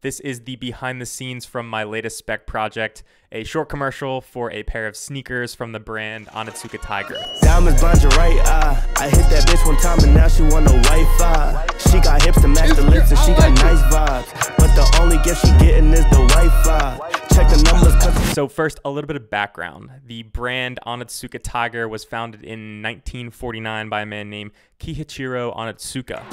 This is the behind the scenes from my latest spec project, a short commercial for a pair of sneakers from the brand Onitsuka Tiger. Diamonds blind your right eye. I hit that bitch one time and now she want a Wi-Fi. She got hips to match the lips and she got nice vibes. But the only gift she getting is the Wi-Fi. Check the numbers. So first, a little bit of background. The brand Onitsuka Tiger was founded in 1949 by a man named Kiichiro Onitsuka.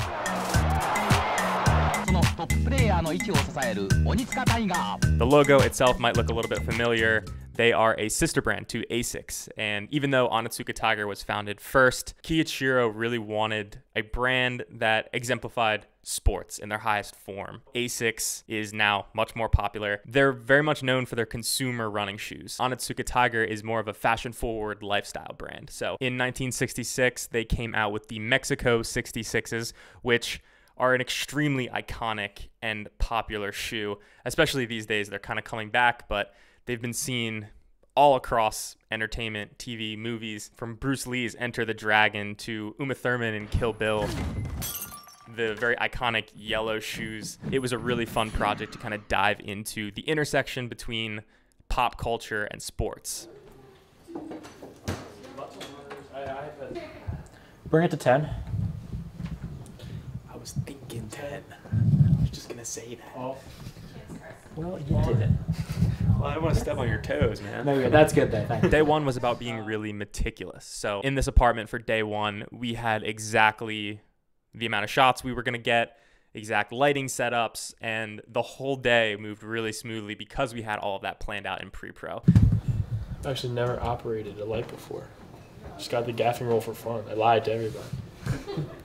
The logo itself might look a little bit familiar. They are a sister brand to ASICS, and even though Onitsuka Tiger was founded first, Kiichiro really wanted a brand that exemplified sports in their highest form. ASICS is now much more popular. They're very much known for their consumer running shoes. Onitsuka Tiger is more of a fashion-forward lifestyle brand. So in 1966, they came out with the Mexico 66s, which are an extremely iconic and popular shoe. Especially these days, they're kind of coming back, but they've been seen all across entertainment, TV, movies, from Bruce Lee's Enter the Dragon to Uma Thurman in Kill Bill. The very iconic yellow shoes. It was a really fun project to kind of dive into the intersection between pop culture and sports. Bring it to 10. I was thinking 10. I was just gonna say that. Oh. Well, you did it. Well, I don't want to step on your toes, man. No, that's good then. Thank you. Day one was about being really meticulous. So in this apartment for day one, we had exactly the amount of shots we were going to get, exact lighting setups, and the whole day moved really smoothly because we had all of that planned out in pre-pro. I've actually never operated a light before. Just got the gaffing roll for fun. I lied to everybody.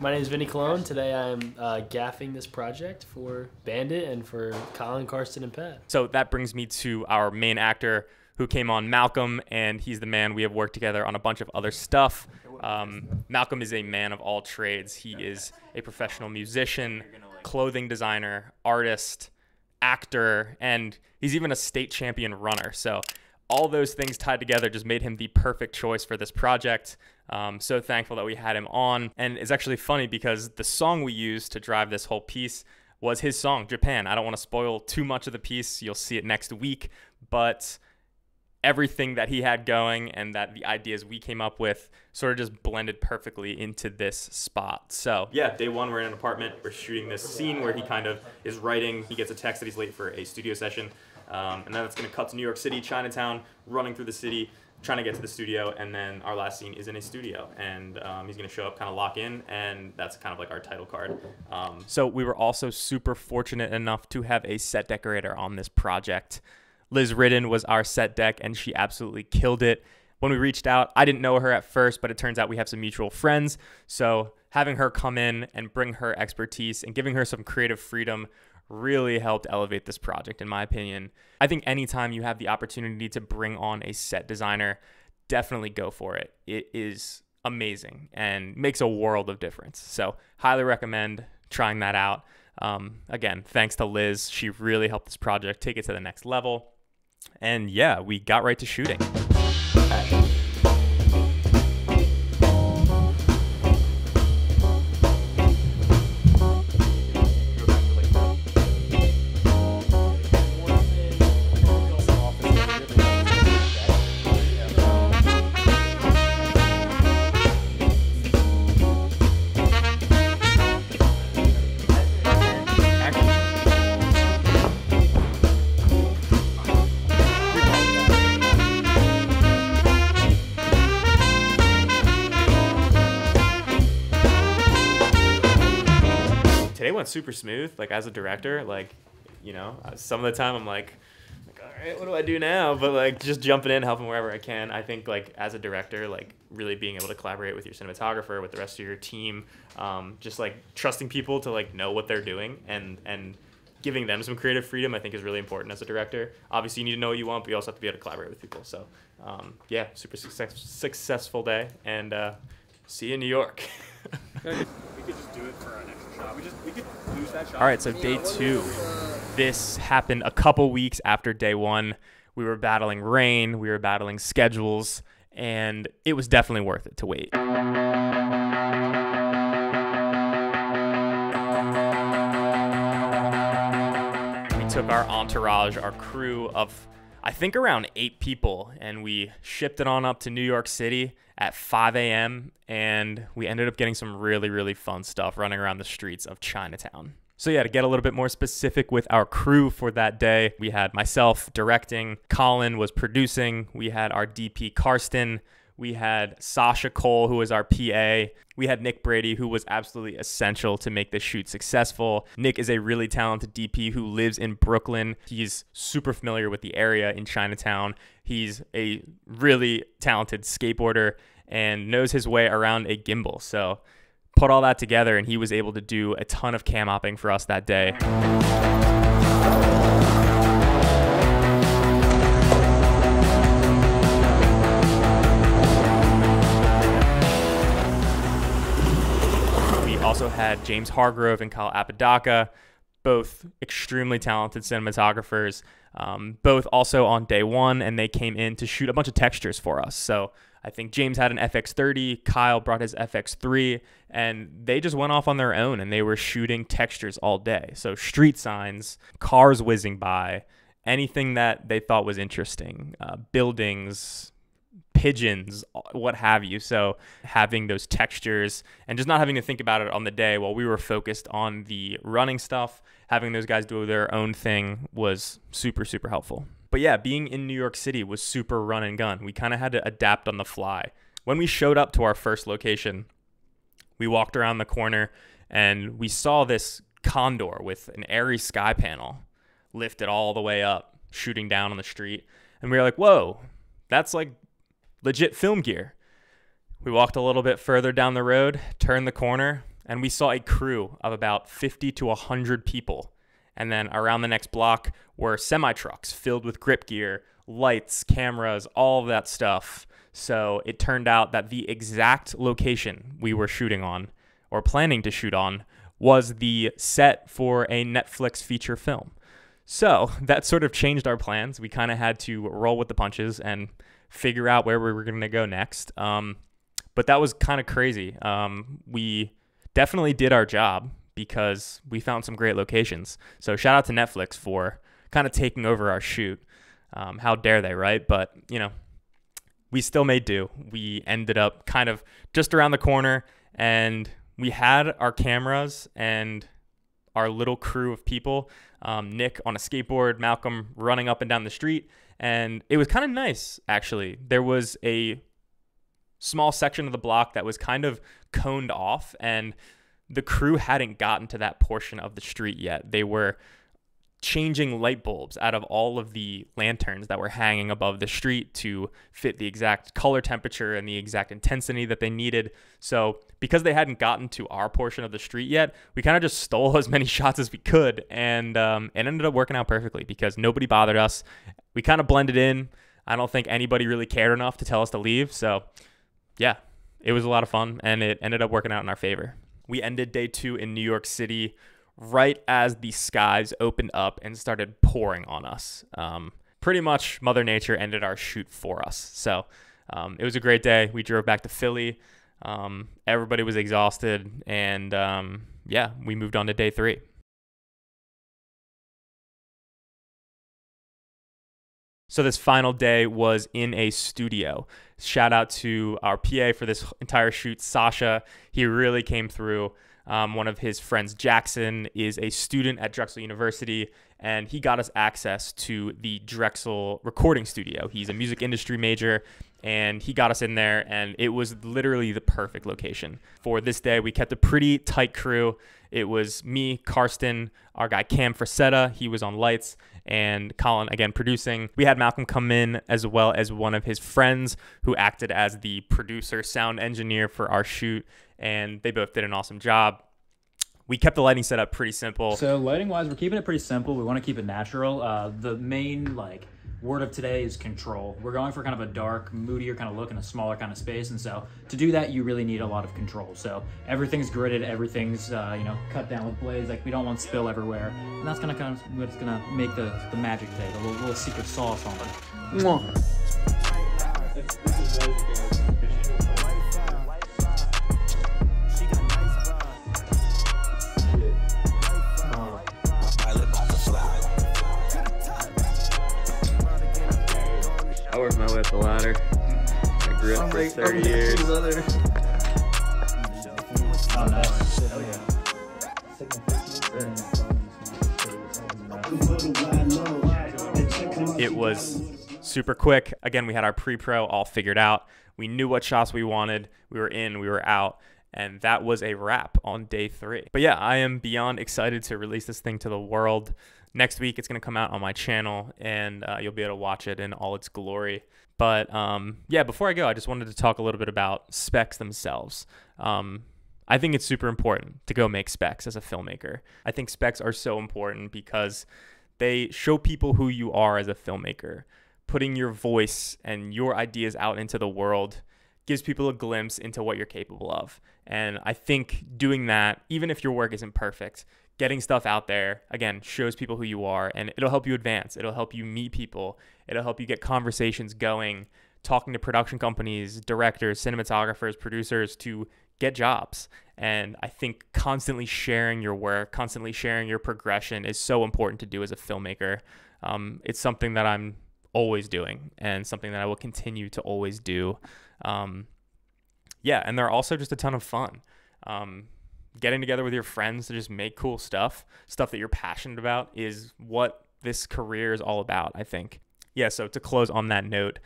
My name is Vinny Colon. Today I'm gaffing this project for Bandit and for Colin, Karsten, and Pat. So that brings me to our main actor who came on, Malcolm, and he's the man. We have worked together on a bunch of other stuff. Malcolm is a man of all trades. He is a professional musician, clothing designer, artist, actor, and he's even a state champion runner. So all those things tied together just made him the perfect choice for this project. So thankful that we had him on. And it's actually funny because the song we used to drive this whole piece was his song, Japan. I don't want to spoil too much of the piece. You'll see it next week. But everything that he had going and that the ideas we came up with sort of just blended perfectly into this spot. So yeah, day one, we're in an apartment. We're shooting this scene where he kind of is writing. He gets a text that he's late for a studio session. And then it's going to cut to New York City, Chinatown, running through the city, trying to get to the studio. And then our last scene is in a studio. And he's going to show up, kind of lock in. And that's kind of like our title card. So we were also super fortunate enough to have a set decorator on this project. Liz Ridden was our set deck, and she absolutely killed it. When we reached out, I didn't know her at first, but it turns out we have some mutual friends. So having her come in and bring her expertise and giving her some creative freedom really helped elevate this project, in my opinion. I think anytime you have the opportunity to bring on a set designer, definitely go for it. It is amazing and makes a world of difference. So highly recommend trying that out. Again, thanks to Liz. She really helped this project take it to the next level. And yeah, we got right to shooting. Today went super smooth. Like as a director, like, you know, some of the time I'm like, all right, what do I do now? But like just jumping in, helping wherever I can. I think like as a director, like really being able to collaborate with your cinematographer, with the rest of your team, just like trusting people to like know what they're doing and giving them some creative freedom, I think is really important as a director. Obviously you need to know what you want, but you also have to be able to collaborate with people. So yeah, super successful day, and see you in New York. We could just do it for our next shot. We could lose that shot. All right, so day two. This happened a couple weeks after day one. We were battling rain, we were battling schedules, and it was definitely worth it to wait. took our entourage, our crew of, I think, around 8 people, and we shipped it on up to New York City at 5 a.m., and we ended up getting some really, really fun stuff running around the streets of Chinatown. So yeah, to get a little bit more specific with our crew for that day, we had myself directing, Colin was producing, we had our DP Karsten, we had Sasha Cole, who was our PA. We had Nick Brady, who was absolutely essential to make this shoot successful. Nick is a really talented DP who lives in Brooklyn. He's super familiar with the area in Chinatown. He's a really talented skateboarder and knows his way around a gimbal. So put all that together, and he was able to do a ton of cam hopping for us that day. Also had James Hargrove and Kyle Apodaca, both extremely talented cinematographers, both also on day one, and they came in to shoot a bunch of textures for us. So I think James had an FX30, Kyle brought his FX3, and they just went off on their own, and they were shooting textures all day. So street signs, cars whizzing by, anything that they thought was interesting, buildings, pigeons, what have you. So having those textures and just not having to think about it on the day while we were focused on the running stuff, having those guys do their own thing was super, super helpful. But yeah, being in New York City was super run and gun. We kind of had to adapt on the fly. When we showed up to our first location, we walked around the corner and we saw this condor with an airy sky panel lifted all the way up, shooting down on the street. And we were like, whoa, that's like legit film gear. We walked a little bit further down the road, turned the corner, and we saw a crew of about 50 to 100 people. And then around the next block were semi-trucks filled with grip gear, lights, cameras, all of that stuff. So it turned out that the exact location we were shooting on, or planning to shoot on, was the set for a Netflix feature film. So that sort of changed our plans. We kind of had to roll with the punches and figure out where we were going to go next. But that was kind of crazy. We definitely did our job because we found some great locations. So shout out to Netflix for kind of taking over our shoot. How dare they, right? But, you know, we still made do. We ended up kind of just around the corner, and we had our cameras and our little crew of people, Nick on a skateboard, Malcolm running up and down the street. And it was kind of nice, actually. There was a small section of the block that was kind of coned off, and the crew hadn't gotten to that portion of the street yet. They were changing light bulbs out of all of the lanterns that were hanging above the street to fit the exact color temperature and the exact intensity that they needed. So because they hadn't gotten to our portion of the street yet, we kind of just stole as many shots as we could, and it ended up working out perfectly because nobody bothered us. We kind of blended in. I don't think anybody really cared enough to tell us to leave. So yeah, it was a lot of fun, and it ended up working out in our favor. We ended day 2 in New York City right as the skies opened up and started pouring on us. Pretty much Mother Nature ended our shoot for us. So it was a great day. We drove back to Philly. Everybody was exhausted, and yeah, we moved on to day 3. So this final day was in a studio. Shout out to our PA for this entire shoot, Sasha. He really came through. One of his friends, Jackson, is a student at Drexel University, and he got us access to the Drexel recording studio. He's a music industry major, and he got us in there, and it was literally the perfect location. For this day, we kept a pretty tight crew. It was me, Karsten, our guy Cam Frisetta, he was on lights, and Colin, again, producing. We had Malcolm come in, as well as one of his friends who acted as the producer, sound engineer for our shoot, and they both did an awesome job. We kept the lighting setup pretty simple. So lighting-wise, we're keeping it pretty simple. We want to keep it natural. The main word of today is control. We're going for kind of a dark, moodier kind of look in a smaller kind of space, and so to do that, you really need a lot of control. So everything's gridded, everything's cut down with blades. Like, we don't want spill everywhere, and that's gonna kind of what's gonna make the magic today. The little secret sauce on it. Mwah. matter. I grew up for 30 years. Oh, nice. It was super quick. Again, we had our pre-pro all figured out. We knew what shots we wanted. We were in, we were out. And that was a wrap on day 3. But yeah, I am beyond excited to release this thing to the world. Next week, it's going to come out on my channel, and you'll be able to watch it in all its glory. But yeah, before I go, I just wanted to talk a little bit about specs themselves. I think it's super important to go make specs as a filmmaker. I think specs are so important because they show people who you are as a filmmaker. Putting your voice and your ideas out into the world gives people a glimpse into what you're capable of. And I think doing that, even if your work isn't perfect, getting stuff out there, again, shows people who you are, and it'll help you advance. It'll help you meet people. It'll help you get conversations going, talking to production companies, directors, cinematographers, producers to get jobs. And I think constantly sharing your work, constantly sharing your progression is so important to do as a filmmaker. It's something that I'm always doing and something that I will continue to always do. Yeah, and they're also just a ton of fun. Getting together with your friends to just make cool stuff that you're passionate about is what this career is all about, I think. Yeah, so to close on that note,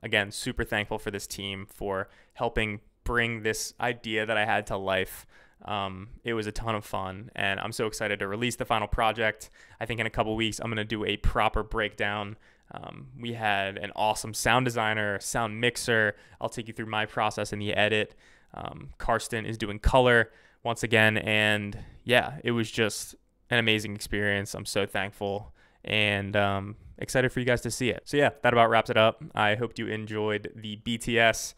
again, super thankful for this team for helping bring this idea that I had to life. It was a ton of fun, and I'm so excited to release the final project. I think in a couple weeks, I'm going to do a proper breakdown. We had an awesome sound designer, sound mixer. I'll take you through my process in the edit. Karsten is doing color once again, and yeah, it was just an amazing experience. I'm so thankful and excited for you guys to see it. So yeah, that about wraps it up. I hope you enjoyed the BTS.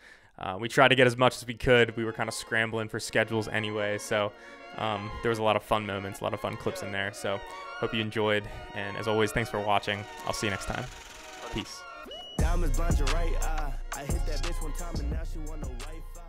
We tried to get as much as we could. We were kind of scrambling for schedules anyway, so there was a lot of fun moments, a lot of fun clips in there. So hope you enjoyed, and as always, thanks for watching. I'll see you next time. Peace. Diamonds blind your right eye. I hit that bitch one time and now she want a Wi-Fi.